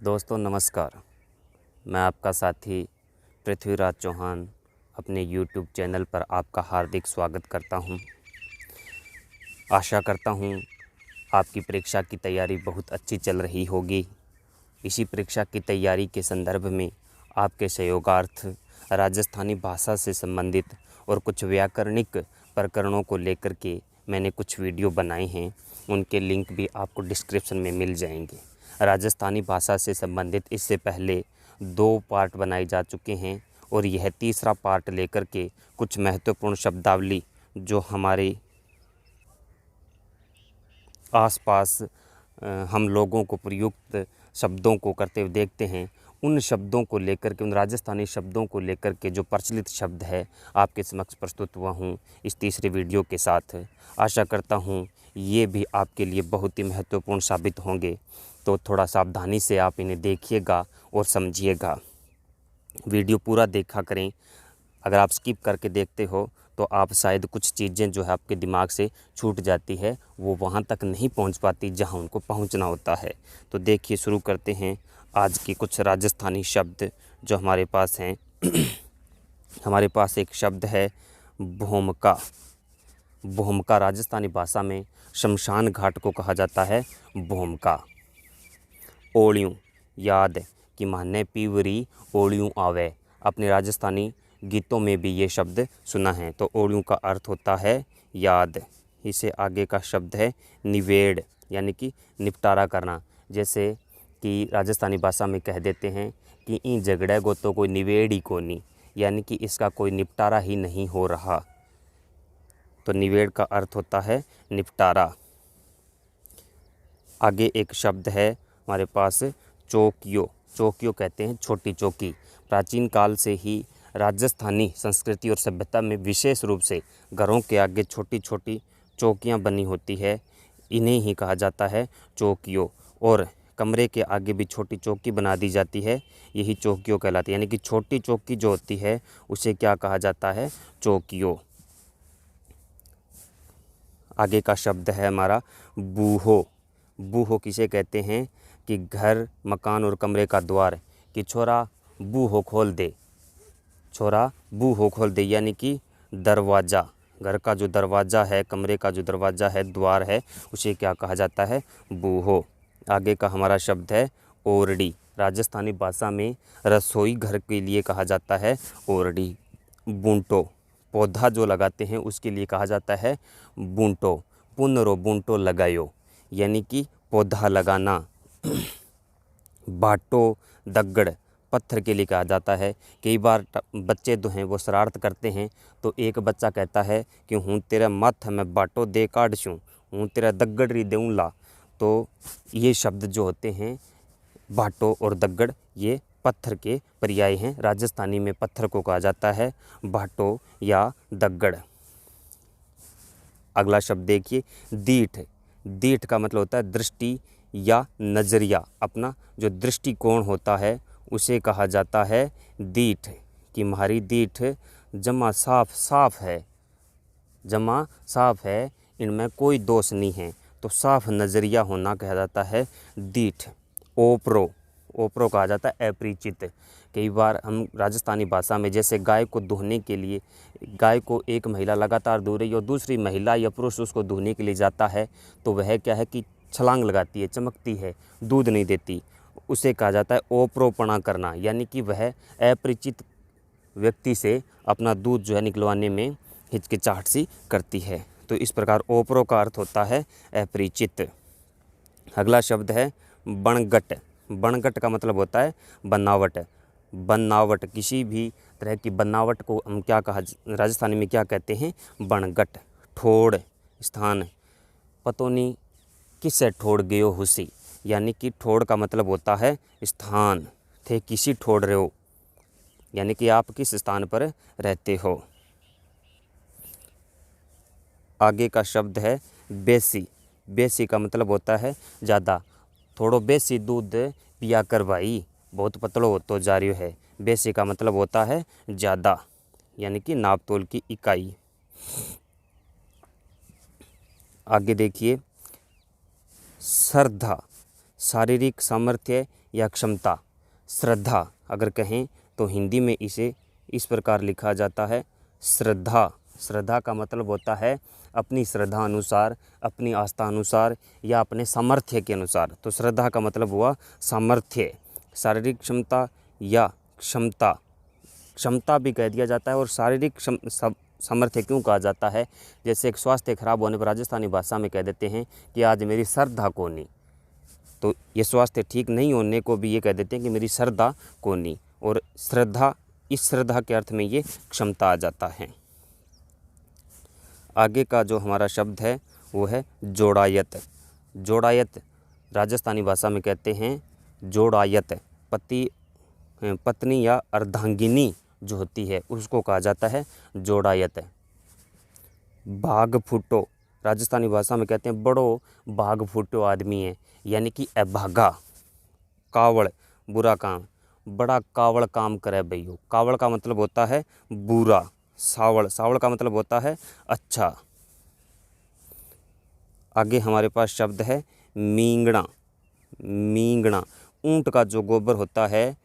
दोस्तों नमस्कार। मैं आपका साथी पृथ्वीराज चौहान अपने YouTube चैनल पर आपका हार्दिक स्वागत करता हूं। आशा करता हूं आपकी परीक्षा की तैयारी बहुत अच्छी चल रही होगी। इसी परीक्षा की तैयारी के संदर्भ में आपके सहयोगार्थ राजस्थानी भाषा से संबंधित और कुछ व्याकरणिक प्रकरणों को लेकर के मैंने कुछ वीडियो बनाए हैं। उनके लिंक भी आपको डिस्क्रिप्शन में मिल जाएंगे। राजस्थानी भाषा से संबंधित इससे पहले 2 पार्ट बनाए जा चुके हैं और यह तीसरा पार्ट लेकर के कुछ महत्वपूर्ण शब्दावली जो हमारे आसपास हम लोगों को प्रयुक्त शब्दों को करते हुए देखते हैं, उन शब्दों को लेकर के, उन राजस्थानी शब्दों को लेकर के जो प्रचलित शब्द है आपके समक्ष प्रस्तुत हुआ हूँ इस तीसरे वीडियो के साथ। आशा करता हूँ ये भी आपके लिए बहुत ही महत्वपूर्ण साबित होंगे, तो थोड़ा सावधानी से आप इन्हें देखिएगा और समझिएगा। वीडियो पूरा देखा करें। अगर आप स्किप करके देखते हो तो आप शायद कुछ चीज़ें जो है आपके दिमाग से छूट जाती है, वो वहाँ तक नहीं पहुँच पाती जहाँ उनको पहुँचना होता है। तो देखिए, शुरू करते हैं आज की कुछ राजस्थानी शब्द जो हमारे पास हैं। हमारे पास एक शब्द है भोमका। भोमका राजस्थानी भाषा में शमशान घाट को कहा जाता है भोमका। ओलियों, याद कि माने पीवरी ओलियों आवे। अपने राजस्थानी गीतों में भी ये शब्द सुना है। तो ओलियों का अर्थ होता है याद। इसे आगे का शब्द है निवेड़, यानी कि निपटारा करना। जैसे कि राजस्थानी भाषा में कह देते हैं कि इन झगड़े को तो कोई निवेड़ ही कोनी, यानी कि इसका कोई निपटारा ही नहीं हो रहा। तो निवेड़ का अर्थ होता है निपटारा। आगे एक शब्द है हमारे पास चौकियो। चौकियो कहते हैं छोटी चौकी। प्राचीन काल से ही राजस्थानी संस्कृति और सभ्यता में विशेष रूप से घरों के आगे छोटी छोटी चौकियां बनी होती है, इन्हें ही कहा जाता है चौकियो। और कमरे के आगे भी छोटी चौकी बना दी जाती है, यही चौकियो कहलाती है। यानी कि छोटी चौकी जो होती है उसे क्या कहा जाता है? चौकियो। आगे का शब्द है हमारा बूहो। बूहो किसे कहते हैं? कि घर, मकान और कमरे का द्वार। कि छोरा बूहो खोल दे, छोरा बूहो खोल दे, यानी कि दरवाज़ा। घर का जो दरवाज़ा है, कमरे का जो दरवाज़ा है, द्वार है, उसे क्या कहा जाता है? बूहो। आगे का हमारा शब्द है ओरडी। राजस्थानी भाषा में रसोई घर के लिए कहा जाता है ओरडी। बूंटो, पौधा जो लगाते हैं उसके लिए कहा जाता है बूंटो। पुनरो बूंटो लगायो, यानी कि पौधा लगाना। बाटो दगड़, पत्थर के लिए कहा जाता है। कई बार बच्चे जो हैं वो शरारत करते हैं, तो एक बच्चा कहता है कि हूँ तेरा माथा में बाटो दे काट छूँ, हूँ तेरा दगड़ री देऊँ ला। तो ये शब्द जो होते हैं बाटो और दगड़, ये पत्थर के पर्याय हैं। राजस्थानी में पत्थर को कहा जाता है बाटो या दगड़। अगला शब्द देखिए दीठ। दीठ का मतलब होता है दृष्टि या नज़रिया। अपना जो दृष्टिकोण होता है उसे कहा जाता है दीठ। कि हमारी दीठ जमा साफ साफ है, जमा साफ है, इनमें कोई दोष नहीं है। तो साफ नज़रिया होना कहा जाता है दीठ। ओपरो, ओपरो कहा जाता है अपरिचित। कई बार हम राजस्थानी भाषा में जैसे गाय को दुहने के लिए, गाय को एक महिला लगातार दुह रही है और दूसरी महिला या पुरुष उसको दुहने के लिए जाता है, तो वह क्या है कि छलांग लगाती है, चमकती है, दूध नहीं देती। उसे कहा जाता है ओपरोपणा करना, यानी कि वह अपरिचित व्यक्ति से अपना दूध जो है निकलवाने में हिचकिचाहट सी करती है। तो इस प्रकार ओपरो का अर्थ होता है अपरिचित। अगला शब्द है बनगट। बनगट का मतलब होता है बनावट। बनावट, किसी भी तरह की बनावट को हम क्या कहा, राजस्थानी में क्या कहते हैं? बनगट। ठोड़, स्थान। पतोनी किसे ठोड़ गयो हुसी, यानी कि ठोड़ का मतलब होता है स्थान। थे किसी ठोड़ रहे हो, यानी कि आप किस स्थान पर रहते हो। आगे का शब्द है बेसी। बेसी का मतलब होता है ज़्यादा। थोड़ो बेसी दूध पिया कर भाई, बहुत पतलो हो तो जा रही है। बेसी का मतलब होता है ज़्यादा, यानी कि नापतोल की इकाई। आगे देखिए श्रद्धा, शारीरिक सामर्थ्य या क्षमता। श्रद्धा अगर कहें तो हिंदी में इसे इस प्रकार लिखा जाता है श्रद्धा। श्रद्धा का मतलब होता है अपनी श्रद्धा अनुसार, अपनी आस्था अनुसार या अपने सामर्थ्य के अनुसार। तो श्रद्धा का मतलब हुआ सामर्थ्य, शारीरिक क्षमता या क्षमता। क्षमता भी कह दिया जाता है और शारीरिक सामर्थ्य क्यों कहा जाता है? जैसे एक स्वास्थ्य खराब होने पर राजस्थानी भाषा में कह देते हैं कि आज मेरी श्रद्धा कोनी, तो ये स्वास्थ्य ठीक नहीं होने को भी ये कह देते हैं कि मेरी श्रद्धा कोनी। और श्रद्धा, इस श्रद्धा के अर्थ में ये क्षमता आ जाता है। आगे का जो हमारा शब्द है वो है जोड़ायत। जोड़ायत राजस्थानी भाषा में कहते हैं जोड़ायत। पत्नी या अर्धांगिनी जो होती है उसको कहा जाता है जोड़ायत। भाग फूटो राजस्थानी भाषा में कहते हैं बड़ो भाग फूटो आदमी है, यानी कि अभागा। कावड़ बुरा काम, बड़ा कावड़ काम करे भैयो। कावड़ का मतलब होता है बुरा। सावड़, सावड़ का मतलब होता है अच्छा। आगे हमारे पास शब्द है मींगणा। मींगणा ऊंट का जो गोबर होता है,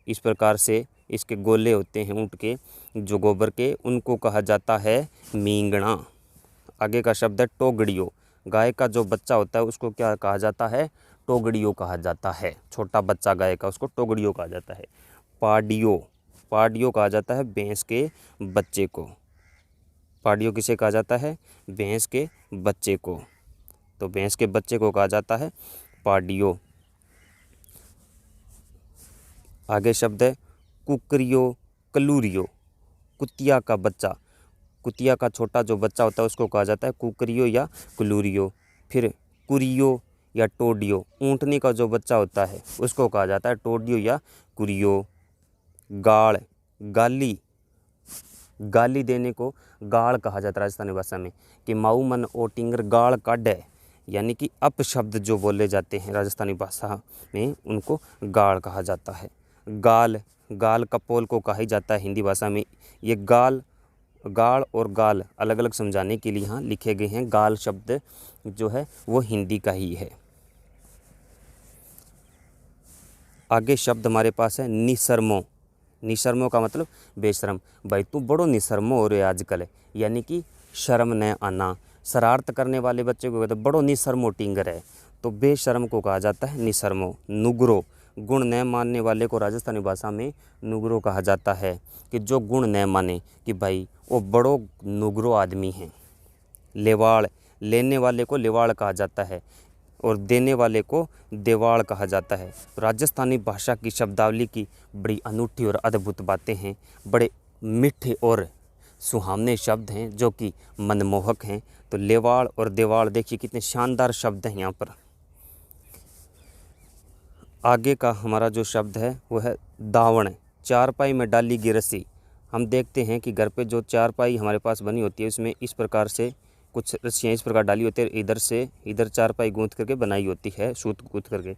इस प्रकार से इसके गोले होते हैं ऊंट के जो गोबर के, उनको कहा जाता है मींगणा। आगे का शब्द है टोगड़ियो। गाय का जो बच्चा होता है उसको क्या कहा जाता है? टोगड़ियो कहा जाता है। छोटा बच्चा गाय का, उसको टोगड़ियो कहा जाता है। पाडियो, पाडियो कहा जाता है भैंस के बच्चे को। पाडियो किसे कहा जाता है? भैंस के बच्चे को। तो भैंस के बच्चे को कहा जाता है पाडियो। आगे शब्द है कुकरियो कलूरियो। कुतिया का बच्चा, कुतिया का छोटा जो बच्चा होता है उसको कहा जाता है कुकरियो या कुलूरियो। फिर कुरियो या टोडियो, ऊँटनी का जो बच्चा होता है उसको कहा जाता है टोडियो या कुरियो। गाड़, गाली, गाली देने को गाड़ कहा जाता है राजस्थानी भाषा में, कि माऊ मन ओ टिंगर गाड़ काढ़े, यानी कि अपशब्द जो बोले जाते हैं राजस्थानी भाषा में उनको गाड़ कहा जाता है। गाल, गाल कपोल को कहा ही जाता है हिंदी भाषा में। ये गाल, गाड़ और गाल अलग अलग समझाने के लिए यहाँ लिखे गए हैं। गाल शब्द जो है वो हिंदी का ही है। आगे शब्द हमारे पास है निशर्मो। निशर्मो का मतलब बेशर्म। भाई तू बड़ो निशर्मो हो रहे आजकल, यानी कि शर्म न आना। शरारत करने वाले बच्चे को कहते हैं बड़ो निशर्मो टिंगर है, तो बेशर्म को कहा जाता है निशर्मो। नुगरो, गुण न मानने वाले को राजस्थानी भाषा में नुगरो कहा जाता है, कि जो गुण न माने, कि भाई वो बड़ो नुगरो आदमी है। लेवाड़, लेने वाले को लेवाड़ कहा जाता है और देने वाले को देवाड़ कहा जाता है। राजस्थानी भाषा की शब्दावली की बड़ी अनूठी और अद्भुत बातें हैं। बड़े मीठे और सुहावने शब्द हैं जो कि मनमोहक हैं। तो लेवाड़ और देवाड़ देखिए कितने शानदार शब्द हैं यहाँ पर। आगे का हमारा जो शब्द है वो है दावण। चारपाई में डाली गई रस्सी। हम देखते हैं कि घर पे जो चारपाई हमारे पास बनी होती है उसमें इस प्रकार से कुछ रस्सियाँ इस प्रकार डाली होती है। इधर से इधर चारपाई गूंथ करके बनाई होती है, सूत गूंथ करके,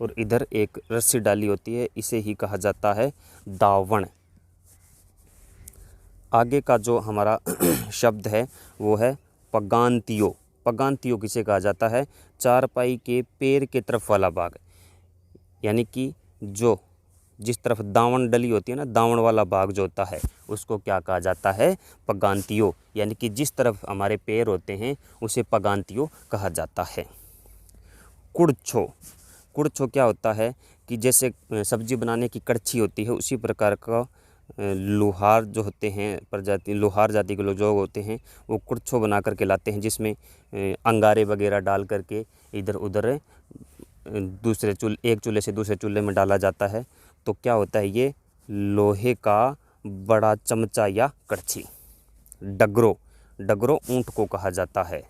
और इधर एक रस्सी डाली होती है। इसे ही कहा जाता है दावण। आगे का जो हमारा शब्द है वो है पगांतियो। पगांतियो किसे कहा जाता है? चारपाई के पैर के तरफ वाला भाग, यानी कि जो जिस तरफ दावण डली होती है ना, दावण वाला भाग जो होता है उसको क्या कहा जाता है? पगांतियो। यानी कि जिस तरफ हमारे पैर होते हैं उसे पगांतियो कहा जाता है। कुड़छो, कुड़छो क्या होता है कि जैसे सब्जी बनाने की कड़छी होती है उसी प्रकार का लोहार जो होते हैं प्रजाति, लोहार जाति के लोग जो होते हैं वो कुड़छो बना करके लाते हैं, जिसमें अंगारे वगैरह डाल करके इधर उधर दूसरे एक चूल्हे से दूसरे चूल्हे में डाला जाता है। तो क्या होता है? ये लोहे का बड़ा चमचा या कड़छी। डगरो, डगरो ऊंट को कहा जाता है।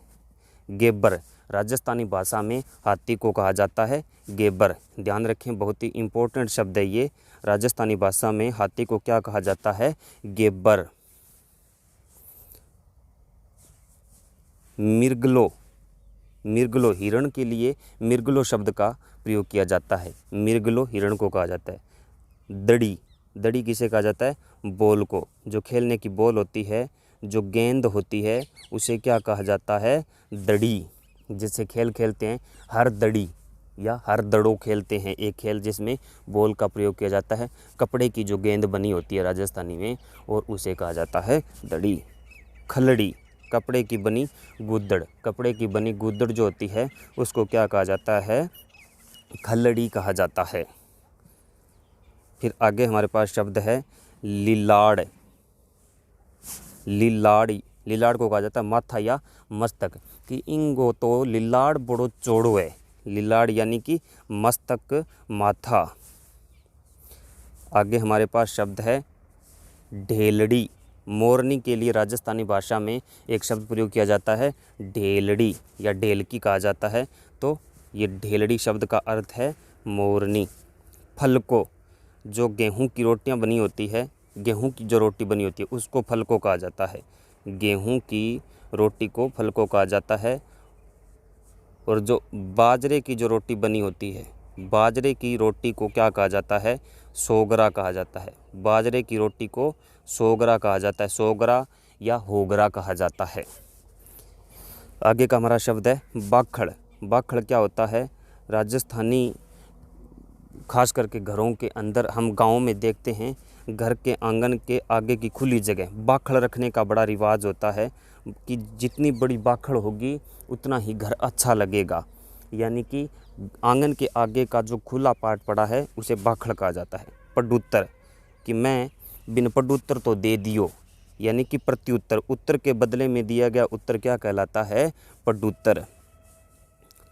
गेबर, राजस्थानी भाषा में हाथी को कहा जाता है गेबर। ध्यान रखें, बहुत ही इम्पोर्टेंट शब्द है ये। राजस्थानी भाषा में हाथी को क्या कहा जाता है? गेबर। मिर्गलो, मिर्गलो हिरण के लिए मिर्गलो शब्द का प्रयोग किया जाता है। मिर्गलो हिरण को कहा जाता है। दड़ी, दड़ी किसे कहा जाता है? बॉल को। जो खेलने की बॉल होती है, जो गेंद होती है, उसे क्या कहा जाता है? दड़ी। जिससे खेल खेलते हैं हर दड़ी, या हरदड़ो खेलते हैं, एक खेल जिसमें बॉल का प्रयोग किया जाता है। कपड़े की जो गेंद बनी होती है राजस्थानी में, और उसे कहा जाता है दड़ी। खलड़ी, कपड़े की बनी गुद्दड़, कपड़े की बनी गुद्दड़ जो होती है उसको क्या कहा जाता है? खलड़ी कहा जाता है। फिर आगे हमारे पास शब्द है लीलाड़। लीलाड़ी, लीलाड़ को कहा जाता है माथा या मस्तक, कि इंगो तो लीलाड़ बड़ो चौड़ो है। लीलाड़ यानी कि मस्तक, माथा। आगे हमारे पास शब्द है ढेलड़ी। मोरनी के लिए राजस्थानी भाषा में एक शब्द प्रयोग किया जाता है ढेलड़ी या ढेलकी कहा जाता है। तो ये ढेलड़ी शब्द का अर्थ है मोरनी। फलको, जो गेहूं की रोटियां बनी होती है, गेहूं की जो रोटी बनी होती है उसको फलको कहा जाता है। गेहूं की रोटी को फलको कहा जाता है। और जो बाजरे की जो रोटी बनी होती है, बाजरे की रोटी को क्या कहा जाता है? सोगरा कहा जाता है। बाजरे की रोटी को सोगरा कहा जाता है, सोगरा या होगरा कहा जाता है। आगे का हमारा शब्द है बाखड़। बाखड़ क्या होता है? राजस्थानी खास करके घरों के अंदर, हम गाँव में देखते हैं, घर के आंगन के आगे की खुली जगह बाखड़ रखने का बड़ा रिवाज होता है कि जितनी बड़ी बाखड़ होगी उतना ही घर अच्छा लगेगा। यानी कि आंगन के आगे का जो खुला पार्ट पड़ा है उसे बाखड़ कहा जाता है। पडुत्तर, कि मैं बिन पडुत्तर तो दे दियो, यानी कि प्रत्युत्तर, उत्तर के बदले में दिया गया उत्तर क्या कहलाता है? पडुत्तर।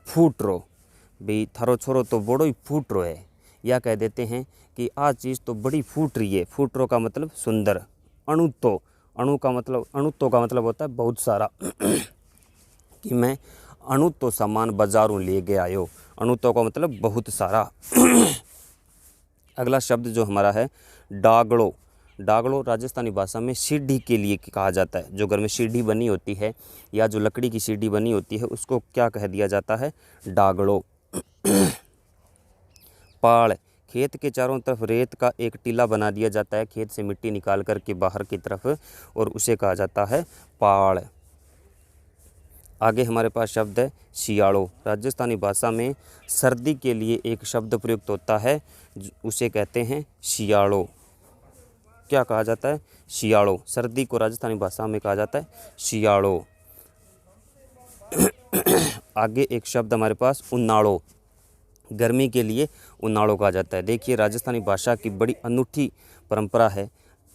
फूटरो, भाई थारो छोरो तो बड़ो ही फूट रो है, या कह देते हैं कि आ चीज़ तो बड़ी फूट रही है। फूटरो का मतलब सुंदर। अणुतो, अणुतो का मतलब होता है बहुत सारा कि मैं अणुतो सामान बाजारों ले गया आयो। अणुतो का मतलब बहुत सारा। अगला शब्द जो हमारा है डागड़ो। डागड़ो राजस्थानी भाषा में सीढ़ी के लिए कहा जाता है। जो घर में सीढ़ी बनी होती है या जो लकड़ी की सीढ़ी बनी होती है उसको क्या कह दिया जाता है? डागड़ो। पाड़, खेत के चारों तरफ रेत का एक टीला बना दिया जाता है, खेत से मिट्टी निकाल कर के बाहर की तरफ, और उसे कहा जाता है पाड़। आगे हमारे पास शब्द है शियाड़ो। राजस्थानी भाषा में सर्दी के लिए एक शब्द प्रयुक्त होता है, उसे कहते हैं शियाड़ो। क्या कहा जाता है? शियाड़ो। सर्दी को राजस्थानी भाषा में कहा जाता है शियाड़ो। आगे एक शब्द हमारे पास उन्नाड़ो। गर्मी के लिए उन्नाड़ो कहा जाता है। देखिए राजस्थानी भाषा की बड़ी अनूठी परंपरा है,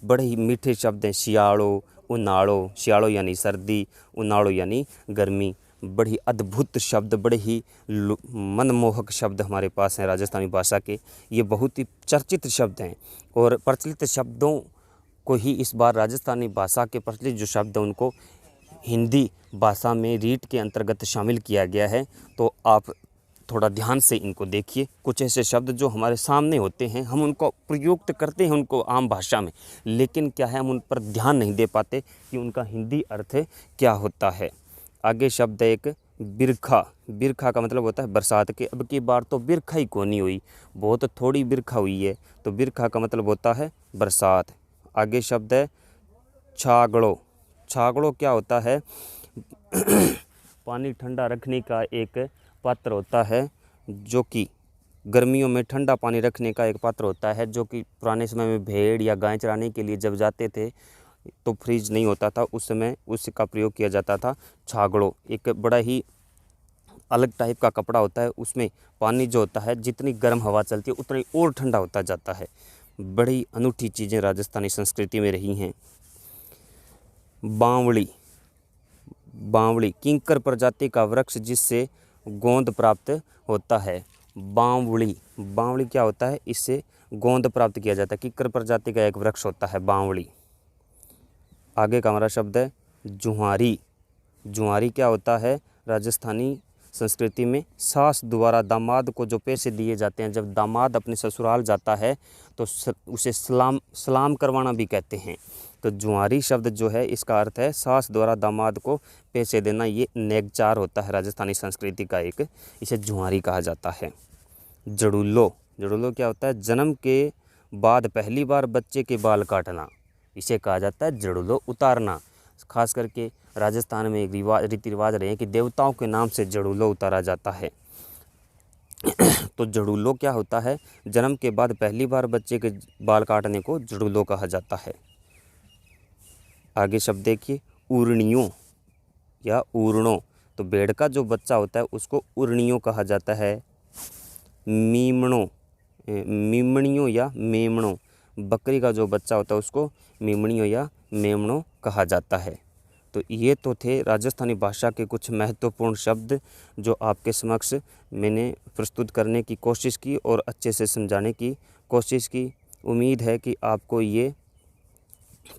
बड़े ही मीठे शब्द हैं शियाड़ो, उन्नाड़ो। शियाड़ो यानी सर्दी, उन्नाड़ो यानी गर्मी। बड़ी अद्भुत शब्द, बड़े ही मनमोहक शब्द हमारे पास हैं राजस्थानी भाषा के। ये बहुत ही चर्चित शब्द हैं, और प्रचलित शब्दों को ही इस बार राजस्थानी भाषा के प्रचलित जो शब्द हैं उनको हिंदी भाषा में रीट के अंतर्गत शामिल किया गया है। तो आप थोड़ा ध्यान से इनको देखिए। कुछ ऐसे शब्द जो हमारे सामने होते हैं, हम उनको प्रयुक्त करते हैं उनको आम भाषा में, लेकिन क्या है, हम उन पर ध्यान नहीं दे पाते कि उनका हिंदी अर्थ क्या होता है। आगे शब्द है एक बिरखा। बिरखा का मतलब होता है बरसात के। अब की बार तो बिरखा ही कोनी हुई, बहुत थोड़ी बिरखा हुई है, तो बिरखा का मतलब होता है बरसात। आगे शब्द है छागड़ो। छागड़ो क्या होता है? पानी ठंडा रखने का एक पात्र होता है, जो कि गर्मियों में ठंडा पानी रखने का एक पात्र होता है, जो कि पुराने समय में भेड़ या गाय चराने के लिए जब जाते थे तो फ्रिज नहीं होता था, उस समय उसका प्रयोग किया जाता था। छागड़ो एक बड़ा ही अलग टाइप का कपड़ा होता है, उसमें पानी जो होता है जितनी गर्म हवा चलती है उतना ही और ठंडा होता जाता है। बड़ी अनूठी चीज़ें राजस्थानी संस्कृति में रही हैं। बावड़ी। बावड़ी किंकर प्रजाति का वृक्ष जिससे गोंद प्राप्त होता है। बावड़ी। बावड़ी क्या होता है? इससे गोंद प्राप्त किया जाता है। किंकर प्रजाति का एक वृक्ष होता है बावड़ी। आगे का हमारा शब्द है जुहारी। जुहारी क्या होता है? राजस्थानी संस्कृति में सास द्वारा दामाद को जो पैसे दिए जाते हैं, जब दामाद अपने ससुराल जाता है तो उसे सलाम करवाना भी कहते हैं। तो जुआरी शब्द जो है इसका अर्थ है सास द्वारा दामाद को पैसे देना। ये नेकचार होता है राजस्थानी संस्कृति का एक, इसे जुआरी कहा जाता है। जड़ुल्लो। जड़ुल्लो क्या होता है? जन्म के बाद पहली बार बच्चे के बाल काटना, इसे कहा जाता है जड़ुल्लो उतारना। खास करके राजस्थान में एक रीति रिवाज रहे हैं कि देवताओं के नाम से जड़ुल्लो उतारा जाता है। तो जड़ूलो क्या होता है? जन्म के बाद पहली बार बच्चे के बाल काटने को जड़ूलो कहा जाता है। आगे शब्द देखिए, उर्णियों या ऊर्णों। तो भेड़ का जो बच्चा होता है उसको उर्णियों कहा जाता है। मीमणों, मीमणियों या मेमणों। बकरी का जो बच्चा होता है उसको मीमणियों या मेमणों कहा जाता है। तो ये तो थे राजस्थानी भाषा के कुछ महत्वपूर्ण शब्द जो आपके समक्ष मैंने प्रस्तुत करने की कोशिश की और अच्छे से समझाने की कोशिश की। उम्मीद है कि आपको ये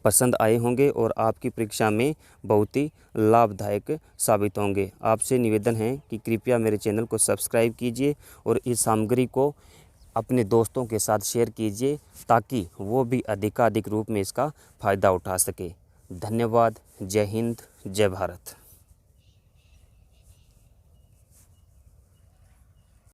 पसंद आए होंगे और आपकी परीक्षा में बहुत ही लाभदायक साबित होंगे। आपसे निवेदन है कि कृपया मेरे चैनल को सब्सक्राइब कीजिए और इस सामग्री को अपने दोस्तों के साथ शेयर कीजिए ताकि वो भी अधिकाधिक रूप में इसका फ़ायदा उठा सके। धन्यवाद। जय हिंद, जय भारत।